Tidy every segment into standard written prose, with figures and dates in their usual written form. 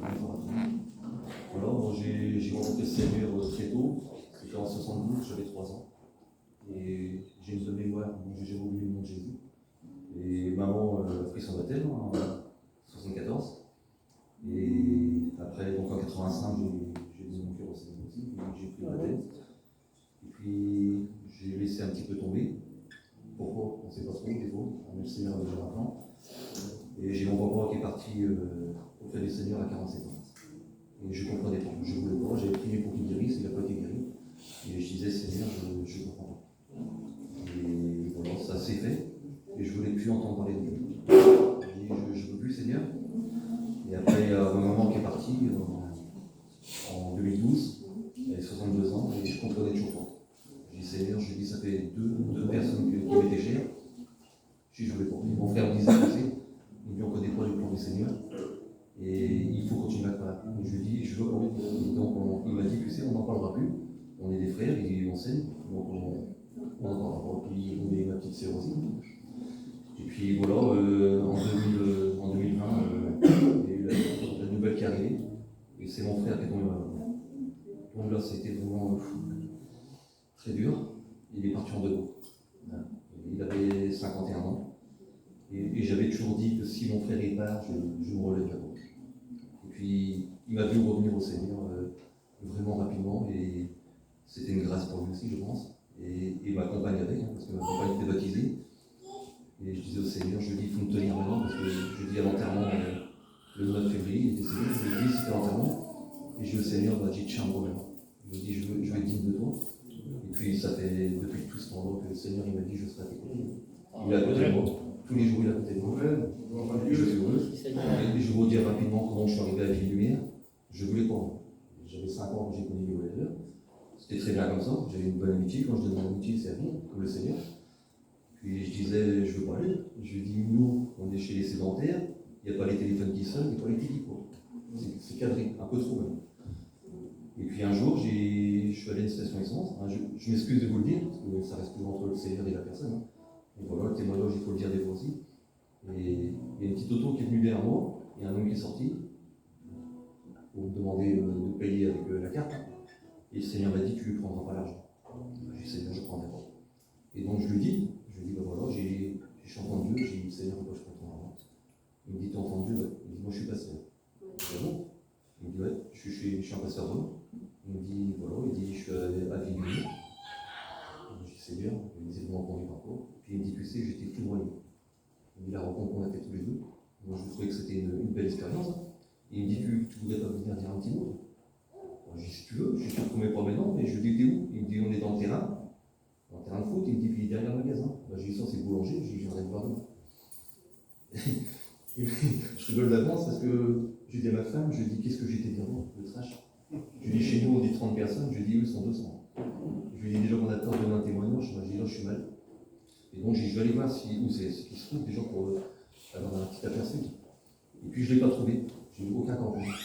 Voilà, moi j'ai rencontré le Seigneur très tôt, c'était en 72, j'avais 3 ans. Et j'ai une bonne mémoire, donc j'ai jamais oublié le nom de Jésus. Et maman a pris son baptême en 74. Et après, donc en 85, j'ai donné mon cœur au Seigneur aussi, puis j'ai pris le baptême. Et puis j'ai laissé un petit peu tomber. Pourquoi? On ne sait pas trop, des fois. Le Seigneur avait déjà un plan. Et j'ai mon papa qui est parti auprès du Seigneur à 47 ans. Et je ne comprenais pas, je ne voulais pas, j'avais prié pour qu'il guérisse, il n'a pas été guéri. Et je disais, Seigneur, je ne comprends pas. Et voilà, ça s'est fait. Et je ne voulais plus entendre parler de Dieu. Je ne veux plus, Seigneur. Et après, il y a ma maman qui est partie en 2012, elle avait 62 ans, et je comprenais toujours pas. Je dis, Seigneur, je dis, ça fait deux personnes qui m'étaient chères. Je dis, je ne voulais pas. Et mon frère me disait, il dit, on ne connaît pas le plan du Seigneur. Et il faut continuer à croire. Et je lui dis, je veux qu'on. Donc il m'a dit, tu sais, on n'en parlera plus. On est des frères, il enseigne, donc on n'en parlera pas. Puis on est ma petite sœur aussi. Et puis voilà, en 2020, il y a eu la nouvelle qui est arrivée. Et c'est mon frère qui est tombé malade. Donc là, c'était vraiment très dur. Il est parti en 2 mots. Il avait 51 ans. Et j'avais toujours dit que si mon frère est part, je me relève d'abord. Et puis, il m'a vu revenir au Seigneur vraiment rapidement, et c'était une grâce pour lui aussi, je pense. Et ma compagne avec, parce que ma compagne était baptisée. Et je disais au Seigneur, je lui dis, il faut me tenir maintenant, parce que je dis à l'enterrement, le 9 février, il était décédé, je lui dis, c'était l'enterrement. Et je dis au Seigneur, bah, j'ai tiens maintenant. Je lui dis, je vais être digne de toi. Et puis, ça fait depuis tout ce temps-là que le Seigneur, il m'a dit, je serai à tes côtés. Il est à côté de moi. Tous les jours, il est à côté de moi. Je suis heureux. Et je vais vous dire rapidement comment je suis arrivé à la Ville Lumière. Je voulais pas. J'avais 5 ans quand j'ai connu les voyageurs. C'était très bien comme ça. J'avais une bonne amitié. Quand je donne mon amitié, c'est rien, comme le Seigneur. Puis je disais, je veux pas aller. Je lui dis, nous, on est chez les sédentaires. Il n'y a pas les téléphones qui sonnent, il n'y a pas les télés. C'est cadré, un peu trop même. Et puis un jour, je suis allé à une station essence. Je m'excuse de vous le dire, parce que ça reste toujours entre le Seigneur et la personne. Et voilà, le témoignage, il faut le dire des fois aussi. Et il y a une petite auto qui est venue derrière moi, il y a un homme qui est sorti pour me demander de payer avec la carte. Et le Seigneur m'a dit, tu ne lui prendras pas l'argent. J'ai dit, Seigneur, je ne prendrai pas. Et donc je lui dis, ben voilà, j'ai chanté Dieu, j'ai dit, Seigneur, pourquoi je prends ton argent? Il me dit, t'as entendu? Ouais. Il me dit, moi je suis pasteur. Ah bon? Il me dit, ouais, je suis un pasteur d'homme. Il me dit, voilà, il dit, je suis à Villeneuve. Je dis, Seigneur, il me dit, vous m'entendez par quoi? Puis il me dit, tu sais, j'étais foudroyé. Il me dit, la rencontre qu'on a fait tous les deux, moi je trouvais que c'était une belle expérience. Et il me dit, tu voudrais pas venir dire un petit mot? Je dis, si tu veux, je suis sûr qu'on ne met pas maintenant, mais je lui dis, t'es où? Il me dit, on est dans le terrain de foot. Il me dit, puis derrière le magasin. Je lui dis, ça c'est le boulanger, je viendrai te voir demain. Je rigole d'avance parce que je dis à ma femme, je lui dis, qu'est-ce que j'étais bien bon, le trash. Je lui dis, chez nous on dit 30 personnes, je lui dis, eux sont 200. Je lui dis déjà qu'on a peur de donner un témoignage, moi je dis, là je suis mal. Et donc je vais aller voir où c'est ce qui se trouve, déjà pour avoir un petit aperçu. Et puis je ne l'ai pas trouvé, j'ai eu aucun camping. Alors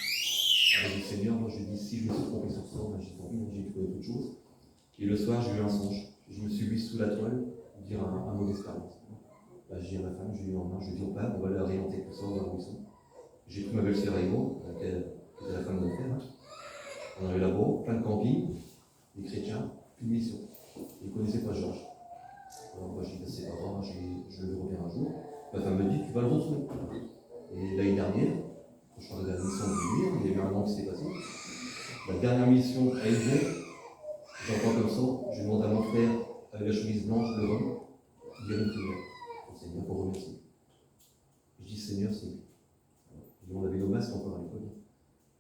je dis, Seigneur, moi je dis, si je me suis trompé sur ça, j'ai pas envie, j'ai trouvé autre chose. Et le soir, j'ai eu un songe. Je me suis vu sous la toile dire un mot d'espérance. Je dis à ma femme, je lui dis en main, je lui dis, on part, on va aller orienter tout ça dans le buisson. J'ai pris ma belle-sœur et moi, qui était la femme de mon frère. On arrive là-bas, plein de campings, des chrétiens, plus de mission. Ils ne connaissaient pas Georges. Alors moi, je dis, c'est pas grave, je le reviens un jour. Ma femme me dit, tu vas le retrouver. Et l'année dernière, quand je parlais de la mission de Lumière, il y a eu un an qui s'était passé. La dernière mission à Évray, j'entends comme ça, je demande à mon frère, avec la chemise blanche, le rhum, dire une prière. Seigneur, pour remercier. Je dis, Seigneur, c'est lui. On avait nos masques encore à l'école.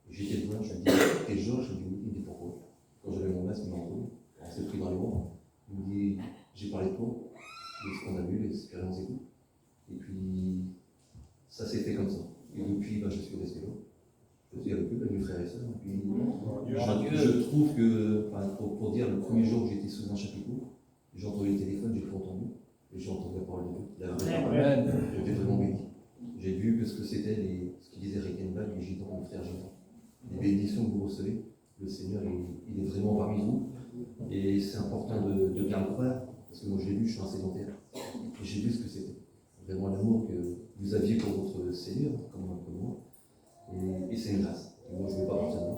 J'étais devant, je lui dis, t'es Georges? Il me dit, pourquoi? Quand j'avais mon masque, il m'a entendu. On s'est pris dans les bras. Il me dit, j'ai parlé de toi, de ce qu'on a vu, les expériences et tout. Et puis, ça s'est fait comme ça. Et depuis, je suis resté là. Je suis avec eux, avec mes frères et sœurs. Et puis, je trouve que, pour dire, le premier jour où j'étais sous un chapiteau, j'ai entendu le téléphone, j'ai tout entendu. Et j'ai entendu la parole de Dieu. J'étais vraiment béni. J'ai vu que ce que c'était, ce qu'il disait Reichenbach, les gitans, les frères gitans. Les bénédictions que vous recevez, le Seigneur, il est vraiment parmi vous. Et c'est important de bien le croire, parce que moi je l'ai vu, je suis un sédentaire. Et j'ai vu ce que c'était. Vraiment l'amour que vous aviez pour votre Seigneur, comme moi. Et c'est une grâce. Et moi, je ne veux pas partir de là.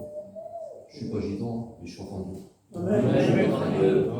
Je ne suis pas gitan, mais je suis enfant de Dieu. Amen.